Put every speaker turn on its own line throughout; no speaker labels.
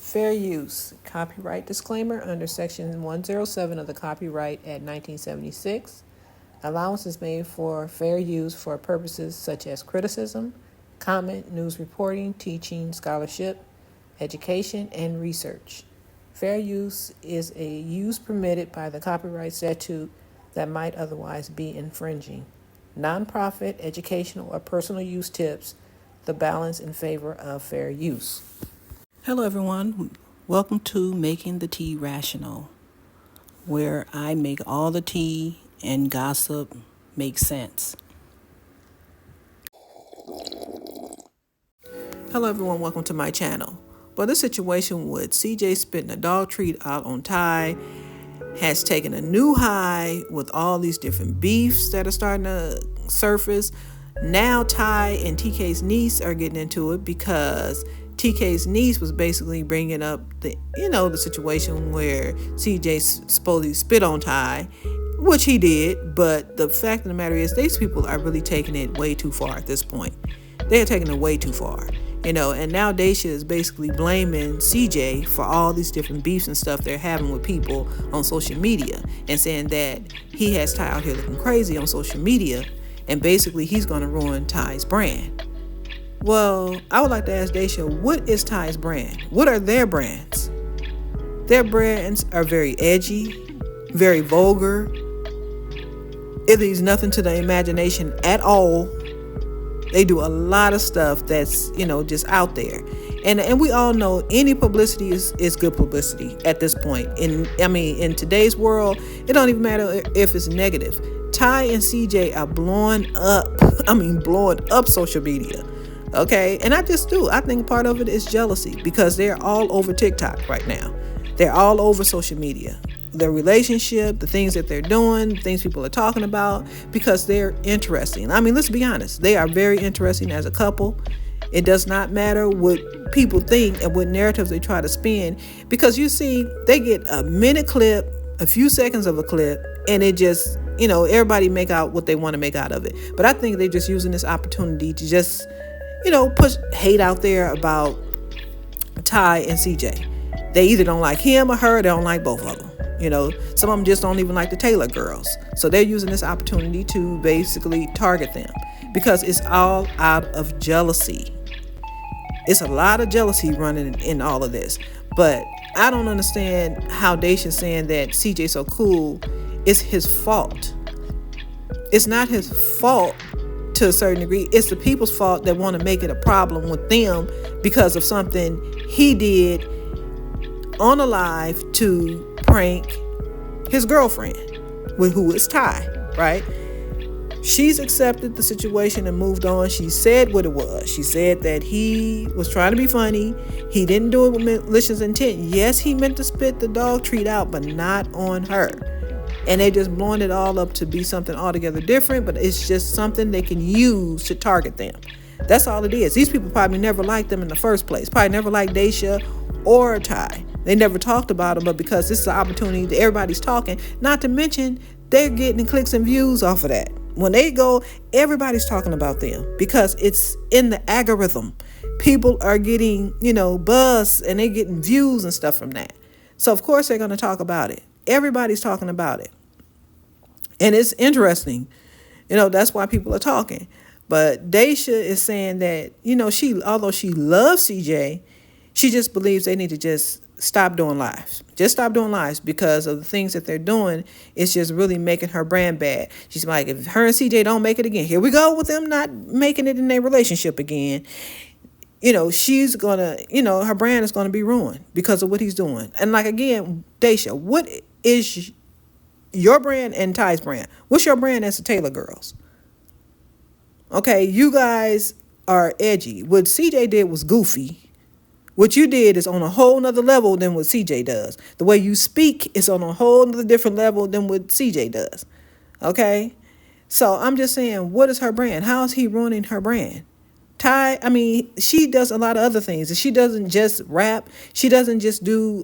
Fair use. Copyright disclaimer under Section 107 of the Copyright Act 1976. Allowance is made for fair use for purposes such as criticism, comment, news reporting, teaching, scholarship, education, and research. Fair use is a use permitted by the copyright statute that might otherwise be infringing. Nonprofit, educational, or personal use tips the balance in favor of fair use.
Hello everyone, welcome to Making the Tea Rational, where I make all the tea and gossip make sense. Hello everyone, welcome to my channel. Well, this situation with CJ spitting a dog treat out on Ty has taken a new high with all these different beefs that are starting to surface. Now Ty and TK's niece are getting into it because TK's niece was basically bringing up the situation where CJ supposedly spit on Ty, which he did, but the fact of the matter is these people are really taking it way too far at this point. They are taking it way too far, and now Daysha is basically blaming CJ for all these different beefs and stuff they're having with people on social media and saying that he has Ty out here looking crazy on social media and basically he's going to ruin Ty's brand. Well, I would like to ask Daysha, what is Ty's brand? What are their brands? Their brands are very edgy, very vulgar. It leaves nothing to the imagination at all. They do a lot of stuff that's, just out there. And we all know any publicity is good publicity at this point. In today's world, it don't even matter if it's negative. Ty and CJ are blowing up social media. Okay, and I think part of it is jealousy because they're all over TikTok right now. They're all over social media. Their relationship, the things that they're doing, things people are talking about, because they're interesting. Let's be honest. They are very interesting as a couple. It does not matter what people think and what narratives they try to spin, because you see, they get a minute clip, a few seconds of a clip, and it just, everybody make out what they want to make out of it. But I think they're just using this opportunity to just push hate out there about Ty and CJ. They either don't like him or her, they don't like both of them. Some of them just don't even like the Taylor girls. So they're using this opportunity to basically target them because it's all out of jealousy. It's a lot of jealousy running in all of this. But I don't understand how Daysha's saying that CJ's so cool. It's his fault. It's not his fault to a certain degree. It's the people's fault that want to make it a problem with them because of something he did on a live to prank his girlfriend, who is Ty, right? She's accepted the situation and moved on. She said what it was. She said that he was trying to be funny. He didn't do it with malicious intent. Yes, he meant to spit the dog treat out, but not on her. And they're just blowing it all up to be something altogether different, but it's just something they can use to target them. That's all it is. These people probably never liked them in the first place. Probably never liked Daysha or Ty. They never talked about them, but because this is an opportunity that everybody's talking, not to mention they're getting clicks and views off of that. When they go, everybody's talking about them because it's in the algorithm. People are getting, buzz and they're getting views and stuff from that. So of course they're going to talk about it. Everybody's talking about it. And it's interesting. That's why people are talking. But Daysha is saying that, although she loves CJ, she just believes they need to just stop doing lives. Just stop doing lives because of the things that they're doing. It's just really making her brand bad. She's like, if her and CJ don't make it again, here we go with them not making it in their relationship again. She's going to, her brand is going to be ruined because of what he's doing. And again, Daysha, what is your brand and Ty's brand? What's your brand as the Taylor girls? Okay, you guys are edgy. What CJ did was goofy. What you did is on a whole nother level than what CJ does. The way you speak is on a whole nother different level than what CJ does. Okay? So I'm just saying, what is her brand? How is he ruining her brand? Ty, she does a lot of other things. She doesn't just rap. She doesn't just do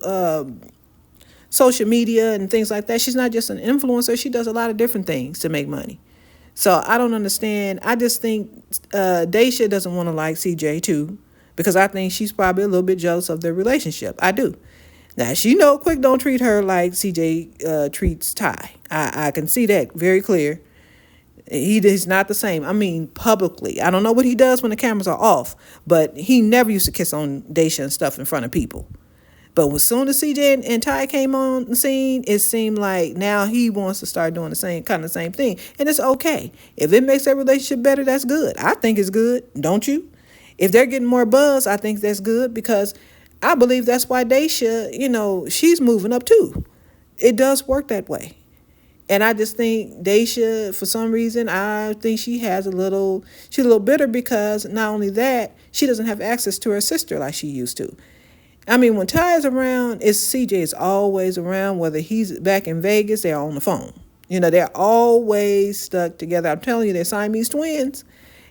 social media and things like that. She's not just an influencer. She does a lot of different things to make money. So I don't understand. I just think Daysha doesn't want to like CJ too. because I think she's probably a little bit jealous of their relationship. I do. Now, she know Quick don't treat her like CJ treats Ty. I can see that very clear. He is not the same. I mean, publicly. I don't know what he does when the cameras are off, but he never used to kiss on Daysha and stuff in front of people. But as soon as CJ and Ty came on the scene, it seemed like now he wants to start doing the same thing. And it's okay. If it makes that relationship better, that's good. I think it's good, don't you? If they're getting more buzz, I think that's good, because I believe that's why Daysha, she's moving up too. It does work that way. And I just think Daysha, for some reason, I think she's a little bitter, because not only that, she doesn't have access to her sister like she used to. I mean, when Ty is around, CJ is always around. Whether he's back in Vegas, they're on the phone. They're always stuck together. I'm telling you, they're Siamese twins.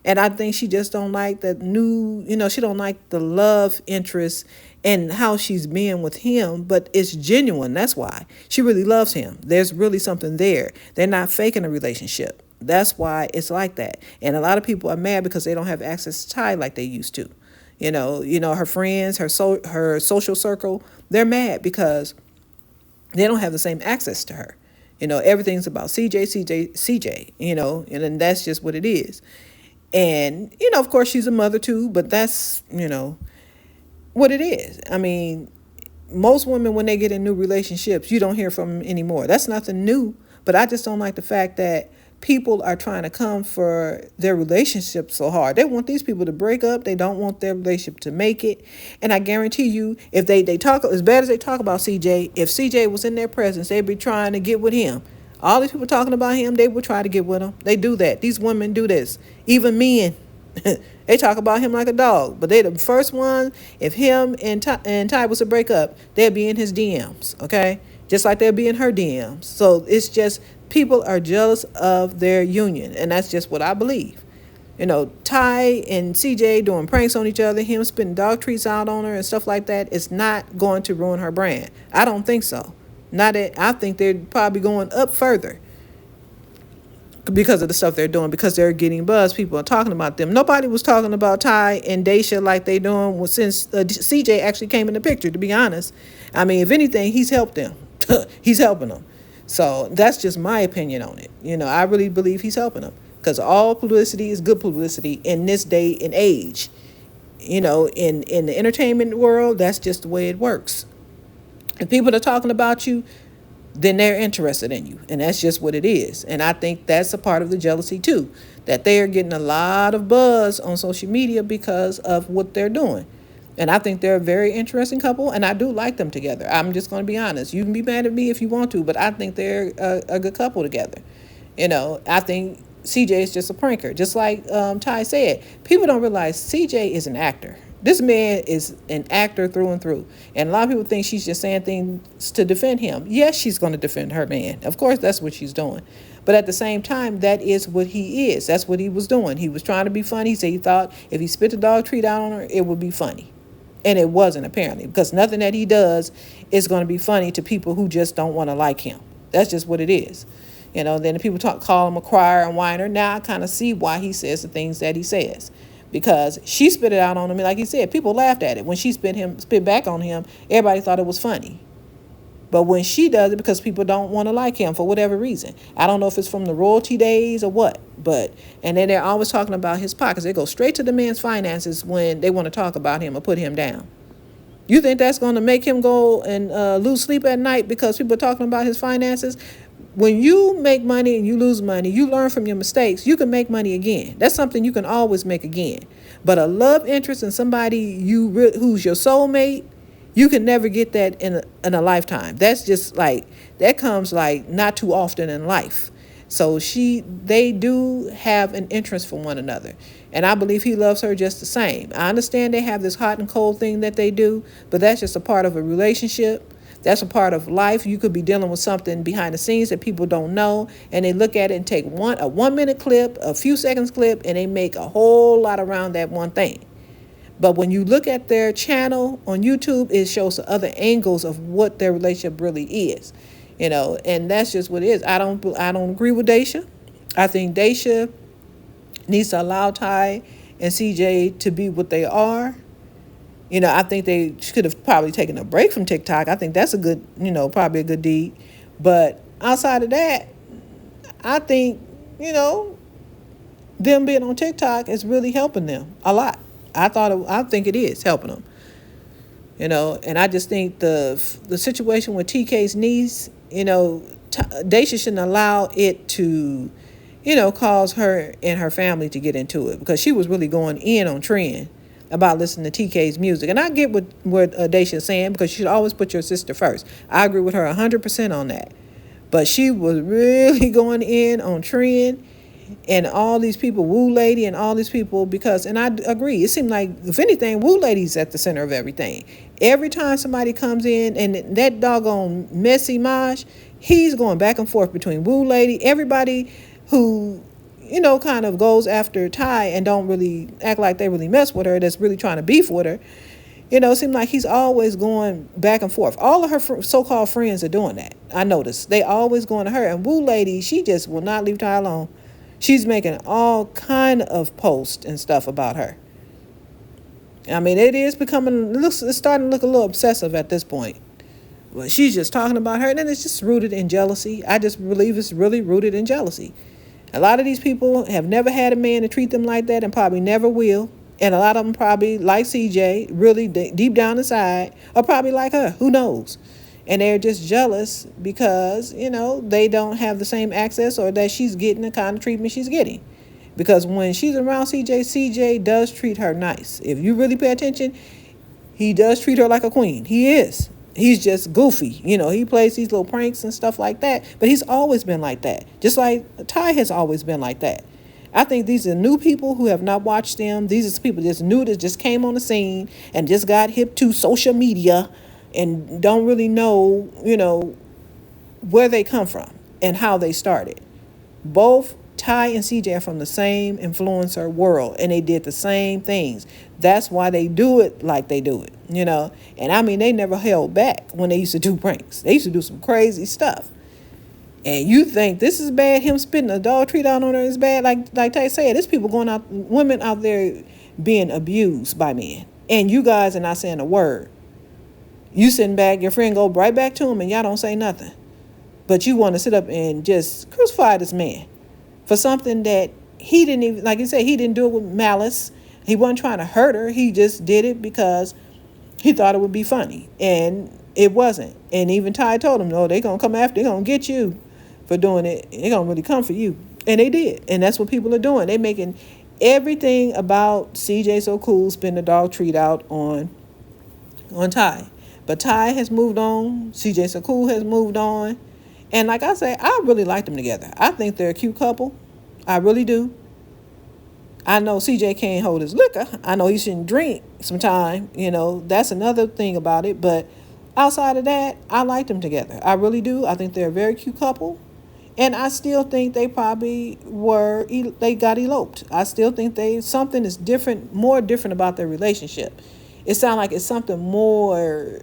And I think she just don't like the new, she don't like the love interest and how she's being with him, but it's genuine. That's why. She really loves him. There's really something there. They're not faking a relationship. That's why it's like that. And a lot of people are mad because they don't have access to Ty like they used to. Her friends, her social circle, they're mad because they don't have the same access to her. Everything's about CJ, and then that's just what it is. And, of course, she's a mother too, but that's, what it is. I mean, most women, when they get in new relationships, you don't hear from them anymore. That's nothing new, but I just don't like the fact that people are trying to come for their relationship so hard. They want these people to break up. They don't want their relationship to make it. And I guarantee you, if they talk, as bad as they talk about CJ, if CJ was in their presence, they'd be trying to get with him. All these people talking about him, they would try to get with him. They do that. These women do this. Even men. They talk about him like a dog. But they the first one, if him and Ty was to break up, they'd be in his DMs, okay? Just like they'd be in her DMs. So it's just, people are jealous of their union. And that's just what I believe. Ty and CJ doing pranks on each other, him spitting dog treats out on her and stuff like that, it's not going to ruin her brand. I don't think so. I think they're probably going up further because of the stuff they're doing, because they're getting buzz. People are talking about them. Nobody was talking about Ty and Daysha like they doing since CJ actually came in the picture, to be honest. I mean, if anything, he's helped them. He's helping them. So that's just my opinion on it. I really believe he's helping them, because all publicity is good publicity in this day and age. In the entertainment world, that's just the way it works. If people are talking about you, then they're interested in you. And that's just what it is. And I think that's a part of the jealousy too, that they are getting a lot of buzz on social media because of what they're doing. And I think they're a very interesting couple, and I do like them together. I'm just going to be honest. You can be mad at me if you want to, but I think they're a good couple together. I think CJ is just a pranker. Just like Ty said, people don't realize CJ is an actor. This man is an actor through and through. And a lot of people think she's just saying things to defend him. Yes, she's going to defend her man. Of course, that's what she's doing. But at the same time, that is what he is. That's what he was doing. He was trying to be funny. He said he thought if he spit the dog treat out on her, it would be funny. And it wasn't, apparently, because nothing that he does is going to be funny to people who just don't want to like him. That's just what it is. Then the people call him a crier and whiner. Now I kind of see why he says the things that he says. Because she spit it out on him, and like he said, people laughed at it. When she spit back on him, everybody thought it was funny. But when she does it, because people don't want to like him for whatever reason. I don't know if it's from the royalty days or what. And then they're always talking about his pockets. They go straight to the man's finances when they want to talk about him or put him down. You think that's going to make him go and lose sleep at night because people are talking about his finances? When you make money and you lose money, you learn from your mistakes. You can make money again. That's something you can always make again. But a love interest in somebody who's your soulmate, you can never get that in a lifetime. That's just that comes not too often in life. So they do have an interest for one another. And I believe he loves her just the same. I understand they have this hot and cold thing that they do, but that's just a part of a relationship. That's a part of life. You could be dealing with something behind the scenes that people don't know, and they look at it and take a 1 minute clip, a few seconds clip, and they make a whole lot around that one thing. But when you look at their channel on YouTube, it shows the other angles of what their relationship really is. And that's just what it is. I don't agree with Daysha. I think Daysha needs to allow Ty and CJ to be what they are. I think they could have probably taken a break from TikTok. I think that's a good, probably a good deed. But outside of that, I think, you know, them being on TikTok is really helping them a lot. I think it is helping them. And I just think the situation with TK's niece, Daisha shouldn't allow it to, cause her and her family to get into it, because she was really going in on Trin about listening to TK's music. And I get what Daisha is saying, because you should always put your sister first. I agree with her 100% on that. But she was really going in on Trin and all these people, Woo Lady and all these people, and I agree, it seemed like, if anything, Woo Lady's at the center of everything. Every time somebody comes in, and that doggone Messy Mosh, he's going back and forth between Woo Lady, everybody who, kind of goes after Ty and don't really act like they really mess with her, that's really trying to beef with her. It seems like he's always going back and forth. All of her so-called friends are doing that. I noticed. They always going to her. And Woo Lady, she just will not leave Ty alone. She's making all kind of posts and stuff about her. I mean, it is it's starting to look a little obsessive at this point. But she's just talking about her, and then it's just rooted in jealousy. I just believe it's really rooted in jealousy. A lot of these people have never had a man to treat them like that, and probably never will. And a lot of them probably, like CJ, really deep down inside, are probably like her. Who knows? And they're just jealous because, they don't have the same access, or that she's getting the kind of treatment she's getting. Because when she's around CJ does treat her nice. If you really pay attention, he does treat her like a queen. He is. He's just goofy. He plays these little pranks and stuff like that. But he's always been like that. Just like Ty has always been like that. I think these are new people who have not watched them. These are people just new, that just came on the scene and just got hip to social media and don't really know, where they come from and how they started. Both Ty and CJ are from the same influencer world, and they did the same things. That's why they do it like they do it, And I mean, they never held back when they used to do pranks. They used to do some crazy stuff. And you think this is bad, him spitting a dog treat out on her is bad? Like Ty said, there's people women out there being abused by men. And you guys are not saying a word. You sitting back, your friend go right back to him, and y'all don't say nothing. But you want to sit up and just crucify this man for something that he didn't even, like you said, he didn't do it with malice. He wasn't trying to hurt her. He just did it because he thought it would be funny. And it wasn't. And even Ty told him, no, they're going to come after, they're going to get you for doing it. They're going to really come for you. And they did. And that's what people are doing. They're making everything about CJ So Cool spin the dog treat out on Ty. But Ty has moved on. CJ So Cool has moved on. And like I say, I really like them together. I think they're a cute couple. I really do. I know CJ can't hold his liquor. I know he shouldn't drink sometime. That's another thing about it. But outside of that, I like them together. I really do. I think they're a very cute couple. And I still think they probably they got eloped. I still think something is different, more different about their relationship. It sounds like it's something more.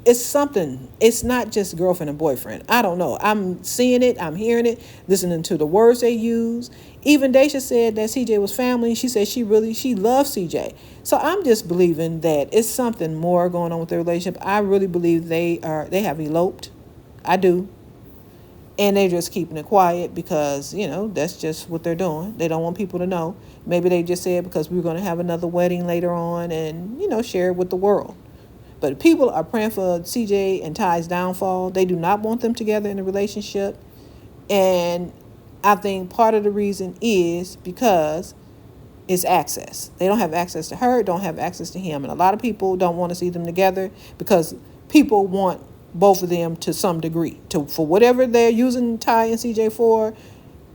It's something. It's not just girlfriend and boyfriend. I don't know. I'm seeing it. I'm hearing it. Listening to the words they use. Even Daysha said that CJ was family. She said she loves CJ. So I'm just believing that it's something more going on with their relationship. I really believe they have eloped. I do. And they're just keeping it quiet because, that's just what they're doing. They don't want people to know. Maybe they just said because we're going to have another wedding later on and, share it with the world. But people are praying for CJ and Ty's downfall. They do not want them together in a relationship. And I think part of the reason is because it's access. They don't have access to her, don't have access to him. And a lot of people don't want to see them together because people want both of them to some degree. For whatever they're using Ty and CJ for,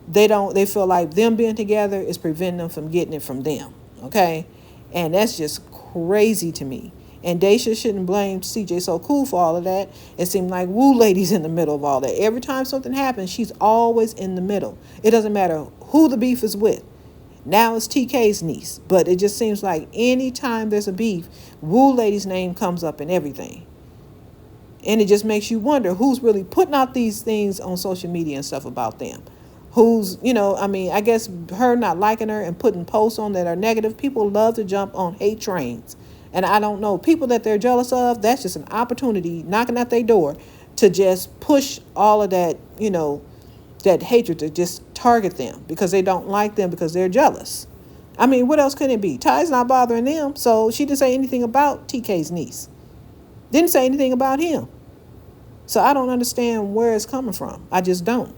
they feel like them being together is preventing them from getting it from them. Okay? And that's just crazy to me. And Daysha shouldn't blame CJ So Cool for all of that. It seemed like Woo Lady's in the middle of all that. Every time something happens, she's always in the middle. It doesn't matter who the beef is with. Now it's TK's niece. But it just seems like any time there's a beef, Woo Lady's name comes up in everything. And it just makes you wonder who's really putting out these things on social media and stuff about them. Who's, I guess her not liking her and putting posts on that are negative. People love to jump on hate trains.
And I don't know, people that they're jealous of, that's just an opportunity knocking at their door to just push all of that, that hatred, to just target them because they don't like them because they're jealous. I mean, what else could it be? Ty's not bothering them, so she didn't say anything about TK's niece. Didn't say anything about him. So I don't understand where it's coming from. I just don't.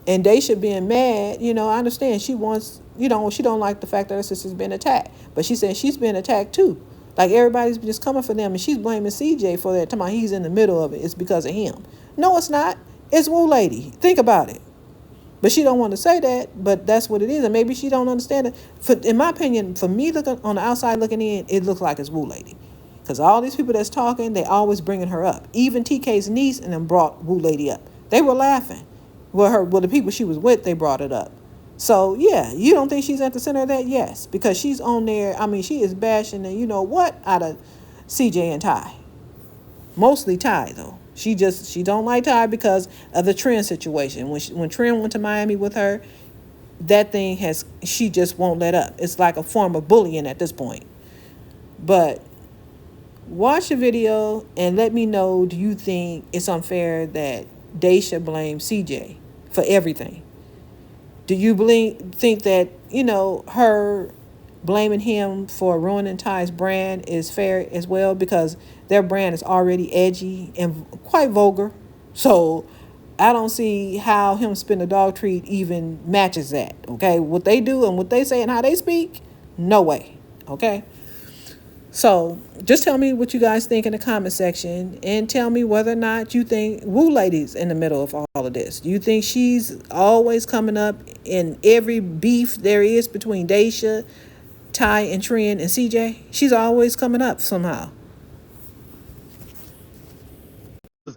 And Daysha being mad, I understand she wants, she don't like the fact that her sister's been attacked. But she said she's been attacked too. Like everybody's just coming for them, and she's blaming CJ for that. Talking about he's in the middle of it. It's because of him. No, it's not. It's Woo Lady. Think about it. But she don't want to say that, but that's what it is. And maybe she don't understand it. In my opinion, for me looking on the outside looking in, it looks like it's Woo Lady. Because all these people that's talking, they always bringing her up. Even TK's niece and them brought Woo Lady up. They were laughing. The people she was with, they brought it up. So yeah, you don't think she's at the center of that? Yes, because she's on there. I mean, she is bashing the out of CJ and Ty. Mostly Ty though. She don't like Ty because of the Trin situation. When Trin went to Miami with her, that thing she just won't let up. It's like a form of bullying at this point. But watch the video and let me know, do you think it's unfair that Daysha blames CJ for everything? Do you think that, her blaming him for ruining Ty's brand is fair as well? Because their brand is already edgy and quite vulgar. So I don't see how him spitting a dog treat even matches that. Okay, what they do and what they say and how they speak, no way. Okay. So just tell me what you guys think in the comment section, and tell me whether or not you think Woo Lady's in the middle of all of this. Do you think she's always coming up in every beef there is between Daysha, Ty, and Trin and CJ? She's always coming up somehow.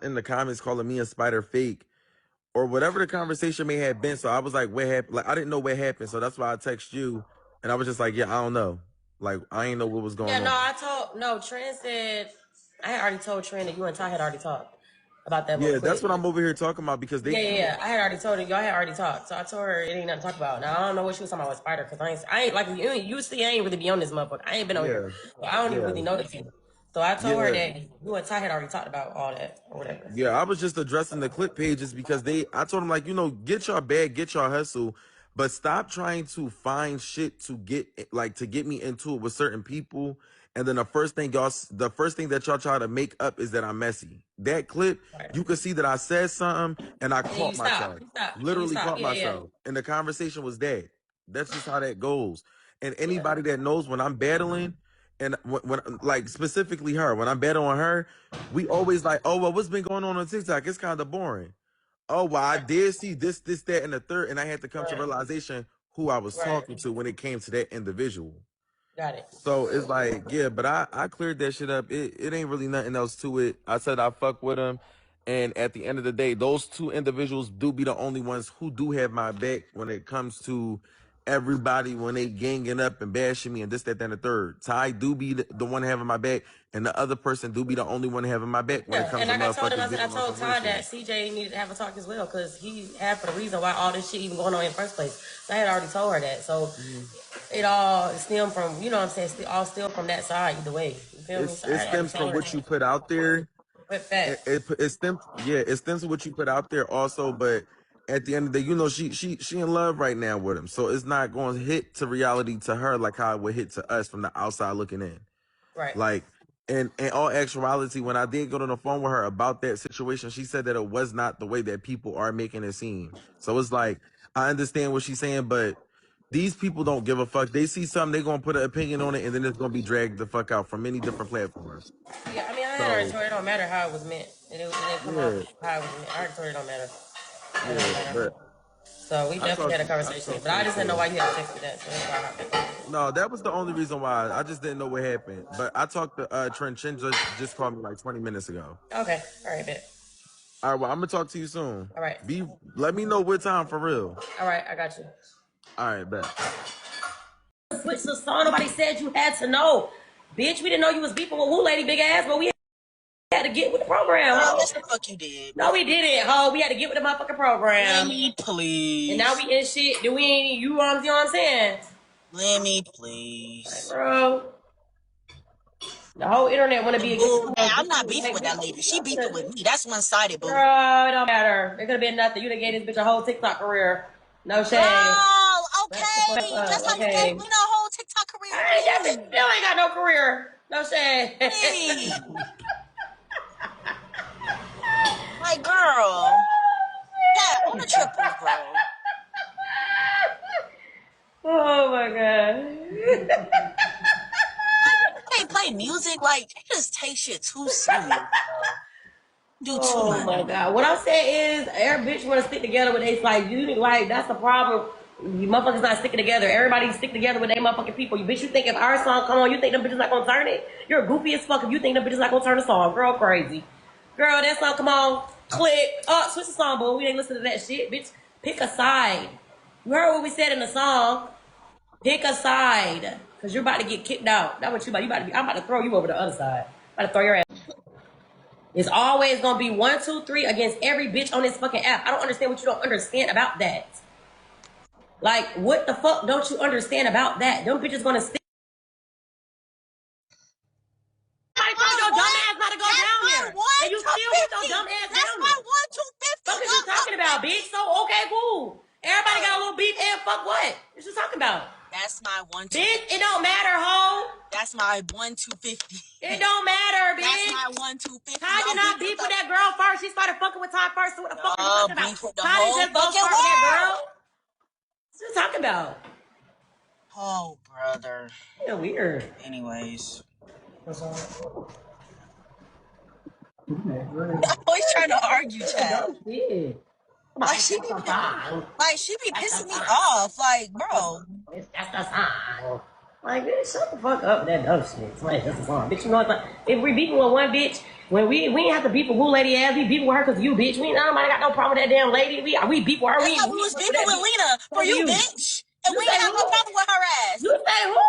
In the comments calling me a spider fake or whatever the conversation may have been. So I was like, what happened? Like, I didn't know what happened. So that's why I text you. And I was just like, yeah, I don't know. Like, I ain't know what was going
Yeah, no,
on.
Trin said, I had already told Trin that you and Ty had already talked about that little
Yeah, that's
clip.
what I'm over here talking about because they keep.
I had already told her, y'all had already talked. So I told her it ain't nothing to talk about. Now, I don't know what she was talking about with Spider, because I ain't like, you see, I ain't really be on this motherfucker. I ain't been on here.
Yeah,
So I don't even
yeah,
really know the people. So I told her
yeah.
that you and Ty had already talked about all that or whatever.
Yeah, I was just addressing the clip pages because I told them, like, get your bag, get your hustle, but stop trying to find shit to get me into it with certain people. And then the first thing that y'all try to make up is that I'm messy. That clip,
Right.
you could see that I said something and I
And then
caught
you stop.
myself,
And you
literally
stop.
caught
Yeah, yeah.
myself. And the conversation was that. That's just how that goes. And
Yeah.
anybody that knows when I'm battling, and when like specifically her, when I'm battling her, we always like, oh, well, what's been going on TikTok? It's kind of boring. Oh, well, I
Right.
did see this, that, and the third, and I had to come to
Right.
realization who I was
Right.
talking to when it came to that individual.
Got it.
So it's like, yeah, but I cleared that shit up. It ain't really nothing else to it. I said I fuck with him. And at the end of the day, those two individuals do be the only ones who do have my back when it comes to everybody when they ganging up and bashing me and this, that, and the third. Ty do be the one having my back, and the other person do be the only one having my back when it
Yeah,
comes
and
to
like I told him,
motherfuckers
I
getting on
told
some real
Ty that
shit.
CJ needed to have a talk as well because he half of the reason why all this shit even going on in the first place. So I had already told her that. So
Mhm.
it all stemmed from, you know what I'm saying, all still from that side either way. You feel me? So I
It
had already
stems
told
from
her
what you
that.
put out there.
But fact.
It stems, yeah, it stems to what you put out there also, but at the end of the day, she in love right now with him, so it's not going to hit to reality to her like how it would hit to us from the outside looking in.
Right.
Like, in all actuality, when I did go on the phone with her about that situation, she said that it was not the way that people are making it seem. So it's like, I understand what she's saying, but these people don't give a fuck. They see something, they gonna put an opinion on it, and then it's gonna be dragged the fuck out from many different platforms.
Yeah, I mean, I had already
So
told her it don't matter how it was meant. It didn't come off
yeah,
how it was meant. I already told her it don't matter. It don't
yeah,
matter.
but
So we definitely had a
I
conversation.
talked
But
to
I
her
just didn't know
too.
why you had to text me that. So that's why I hopped in.
No, that was the only reason why. I just didn't know what happened. But I talked to Trin. Chin just called me like 20 minutes ago.
Okay. All right, bet.
All right, well, I'm gonna talk to you soon.
All right.
Let me know what time for real.
All right, I got you.
All right, bet.
Switch the song. Nobody said you had to know. Bitch, we didn't know you was beefing with Woo Lady big ass, but we had to get with the program.
Yes, the fuck you did.
No, we didn't, ho. We had to get with the motherfucking program.
Let me
And now
please.
we in shit. Then we ain't, you know what I'm saying?
Let me
Like,
please.
bro. The whole internet want to be against
Boo, man, I'm not beefing with that lady. She beefing with me. That's one-sided, boo.
Girl, it don't matter. It could have been nothing. You done gave this bitch a whole TikTok career. No shade.
Girl,
Back the fuck
okay. Just
up.
how you gave
Okay.
Lena a whole TikTok career.
I ain't that bitch still ain't got no career. No shade.
Please. Like, girl. Yeah, on the triples, bro.
Oh my god.
They can't play music. Like, they just take shit too serious, bro. Do too
Oh
much.
my god. What I'm saying is, every bitch want to stick together with they like you. Like that's the problem. You motherfuckers not sticking together. Everybody stick together with they motherfucking people. You bitch, you think if our song come on, you think them bitches not gonna turn it? You're goofy as fuck if you think them bitches not gonna turn the song. Girl, crazy. Girl, that song come on. Click. Oh, switch the song, boo. We ain't listen to that shit, bitch. Pick a side. You heard what we said in the song. Pick a side, cause you're about to get kicked out. That's what you about. You about to be. I'm about to throw you over the other side. I'm about to throw your ass. It's always gonna be 1, 2, 3 against every bitch on this fucking app. I don't understand what you don't understand about that. Like, what the fuck don't you understand about that? Them bitches gonna stick. Somebody told your dumb ass not to go down there. And you still get your dumb ass
That's
down
my
there.
1, 250.
Fuck is you talking about, bitch? So, okay, cool. Everybody got a little beef and fuck what? What you talking about?
That's my 1, 2.
Bitch, it don't matter, ho.
That's my 1, 250.
It don't matter, bitch.
That's my 1, 250.
Ty did not beef with that girl first. She started fucking with Ty first. So what the fuck are you talking about?
Beef with the
Ty didn't
whole
just go
fucking
start with that girl.
world.
What you talking about?
Oh, brother.
Yeah, weird.
Anyways. Always trying to argue, child. Like she be pissing me off. Like, bro.
That's the song. Like, bitch, shut the fuck up with that dumb shit. Like, that's the song. Bitch, you know what? If we beefing with one bitch, when we ain't have to beef with who lady ass, we beefing with her because you, bitch. We ain't nobody got no problem with that damn lady. We beef with her.
That's how we was beefing with Lena for you, bitch. And we ain't have no problem with her ass.
You say who?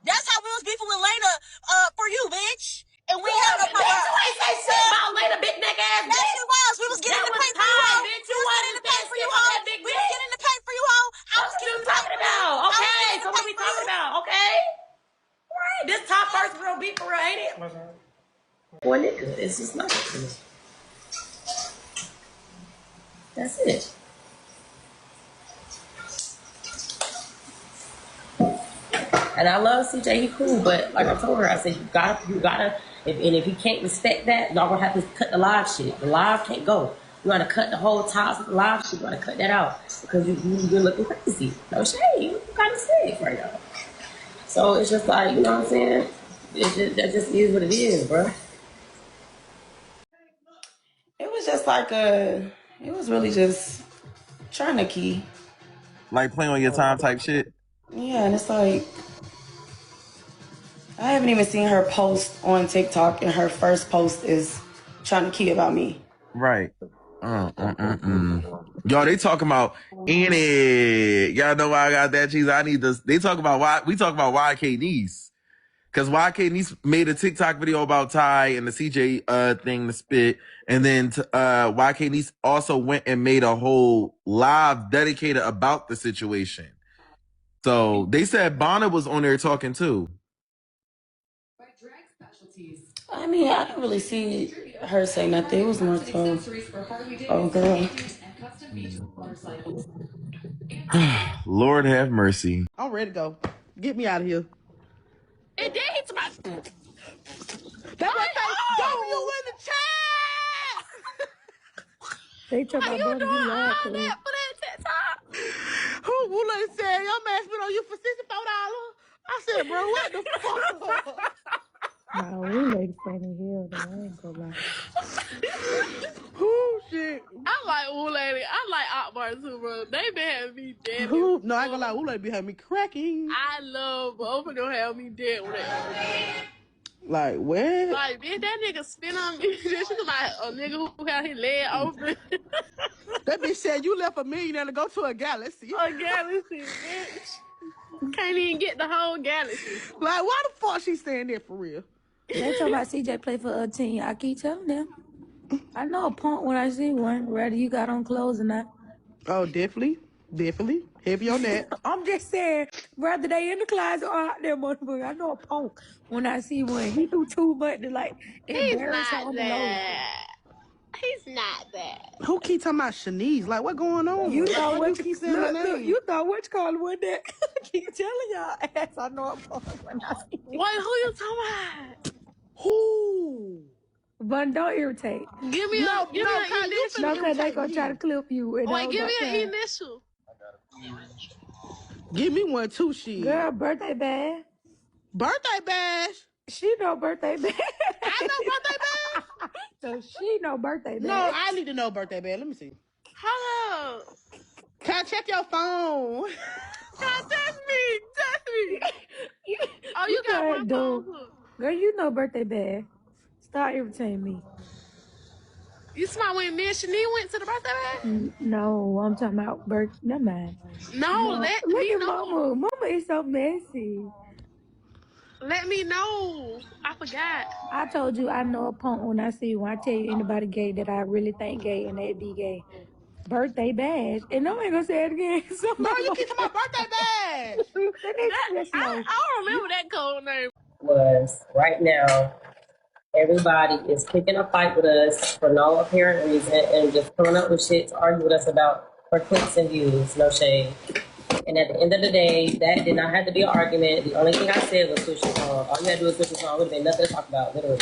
That's how we was beefing with Lena for you, bitch. And we ain't have no problem.
Bitch, you ain't say shit about Lena, big neck ass bitch.
Yes, it was. We was getting the paint for you, hoe.
Bitch.
We
You
was getting
wasn't
the paint for you,
about
hoe.
that big
We
bitch.
was getting the paint for you, hoe. I was
What
getting
you
the paint
talking
for you.
about?
I was
Okay,
getting
so
the
what
paint
we
for you.
talking about? Okay. Right. This top first real beef for real, ain't it? Boy, nigga, it's just not. That's it. And I love CJ, he cool, but like I told her, I said you gotta, if he can't respect that, y'all gonna have to cut the live shit. The live can't go. You gotta cut the whole toxic live shit. You gotta cut that out because you're looking crazy. No shade, you kind of sick right now. So it's just like, you know what I'm saying? That just is what it is, bro. It was just like it was really just trying to key.
Like playing on your time type shit.
Yeah, and it's like, I haven't even seen her post on TikTok, and her first post is trying to key about me.
Right. Yo, they talking about in it. Y'all know why I got that cheese. I need this. They talk about why we talk about YK Niece. Cause YK Niece made a TikTok video about Ty and the CJ thing to spit. And then YK Niece also went and made a whole live dedicated about the situation. So they said Bonner was on there talking too.
I mean, I didn't really see her say nothing. It was more so, oh girl.
Lord have mercy.
I'm ready to go. Get me out of here.
And then he told me,
That's what they go you in the chat.
They talk
why
about
you
brother,
doing
you lied,
all
cuz.
that for that TikTok?
Who Wule said your man spit on you for $64? I said, bro, what the fuck?
Nah, we lady funny hell though. I ain't gonna lie.
Who shit?
I like old lady. I like Akbar too, bro. They been having me dead.
Who? No, I ain't gonna lie. Wule be having me cracking.
I love both of them have me dead with that.
Like, what?
Like, bitch, that nigga spin on me. She was like a nigga who had his leg open.
That bitch said you left $1 million to go to a galaxy.
A galaxy, bitch. Can't even get the whole galaxy.
Like, why the fuck she staying there for real?
They talk about CJ play for a team. I keep telling them. I know a punk when I see one, whether you got on clothes or not.
Oh, definitely.
Definitely. Heavy on that.
I'm just saying, whether they in the closet or out there, motherfucker, I know a punk when I see one. He do too much to like
He's
embarrass her
not
on the low.
that. He's not that.
Who keep talking about Shanice? Like, what going
You
on? Like,
know
why you
what?
keep saying my
Look.
name?
You know what you call it one day. Keep telling y'all ass. I know a punk when I see
Wait,
it.
who you talking
Who?
But don't irritate.
about?
No,
Give me an
Kyle, you
No,
finna
initial.
cause they
irritate
gonna try to
me.
clip you, and I
Wait,
don't
give me
got
an
time.
initial.
Give me one too, shit.
Girl, birthday bash.
Birthday bash.
She know birthday bash.
I know birthday bash.
So she know birthday
No,
bash.
I need to know birthday bash. Let me see.
Hold up.
Can I check your phone?
God, that's me.
you,
Oh,
you
you
go
got my
ahead,
phone
dude.
too.
Girl, you know birthday bash. Stop irritating me.
You smart when me and Shani went to the birthday bash?
No, I'm talking about birth. Never mind.
No,
No,
let
look
me
at
know.
Mama. Mama is so messy.
Let me know. I forgot.
I told you I know a punk when I see you. When I tell you anybody gay that I really think gay and they be gay. Birthday bash. And I ain't gonna say it again.
No,
Somebody
you
gonna
keep talking about birthday bash.
that nigga just slow.
I don't remember that code name.
Was right now everybody is picking a fight with us for no apparent reason and just coming up with shit to argue with us about for clicks and views. No shade. And at the end of the day, that did not have to be an argument. The only thing I said was switch the song. All you had to do was switch the song. Would have been nothing to talk about, literally.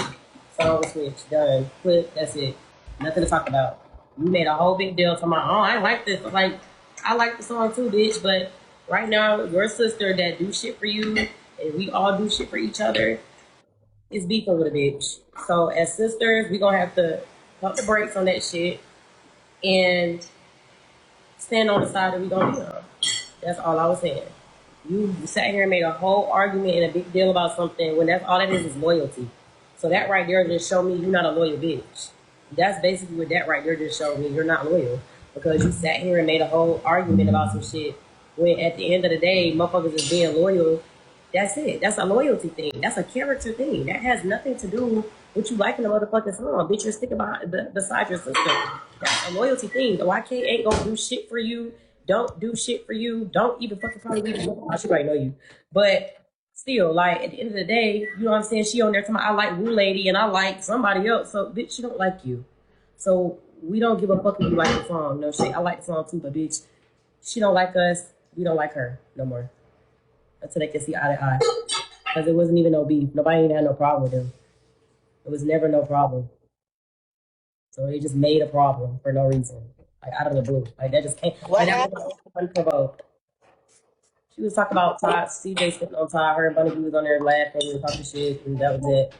Song was switched, done, quit. That's it. Nothing to talk about. You made a whole big deal to my, oh, I like this. Like, I like the song too, bitch. But right now, your sister that do shit for you, and we all do shit for each other, is beefing with a bitch. So as sisters, we gonna have to pump the brakes on that shit and stand on the side that we gonna be on. That's all I was saying. You sat here and made a whole argument and a big deal about something when that's all that is loyalty. So that right there just showed me you're not a loyal bitch. That's basically what that right there just showed me. You're not loyal because you sat here and made a whole argument about some shit when at the end of the day, motherfuckers is being loyal. That's it. That's a loyalty thing. That's a character thing. That has nothing to do with you liking the motherfucking song. Bitch, you're sticking beside your sister. That's a loyalty thing. The YK ain't gonna do shit for you. Don't do shit for you. Don't even fucking probably be the she might know you. But still, like at the end of the day, you know what I'm saying? She on there talking about I like Woo Lady and I like somebody else. So bitch, she don't like you. So we don't give a fuck if you like the song. No shit. I like the song too, but bitch, she don't like us. We don't like her no more. Until they can see eye to eye. Because it wasn't even no beef. Nobody even had no problem with them. It was never no problem. So they just made a problem for no reason. Like out of the blue. Like that just came.
What
Like that
happened?
was unprovoked. She was talking about Todd, CJ spitting on Todd. Her and Bunny B was on there laughing and talking shit, and that was it.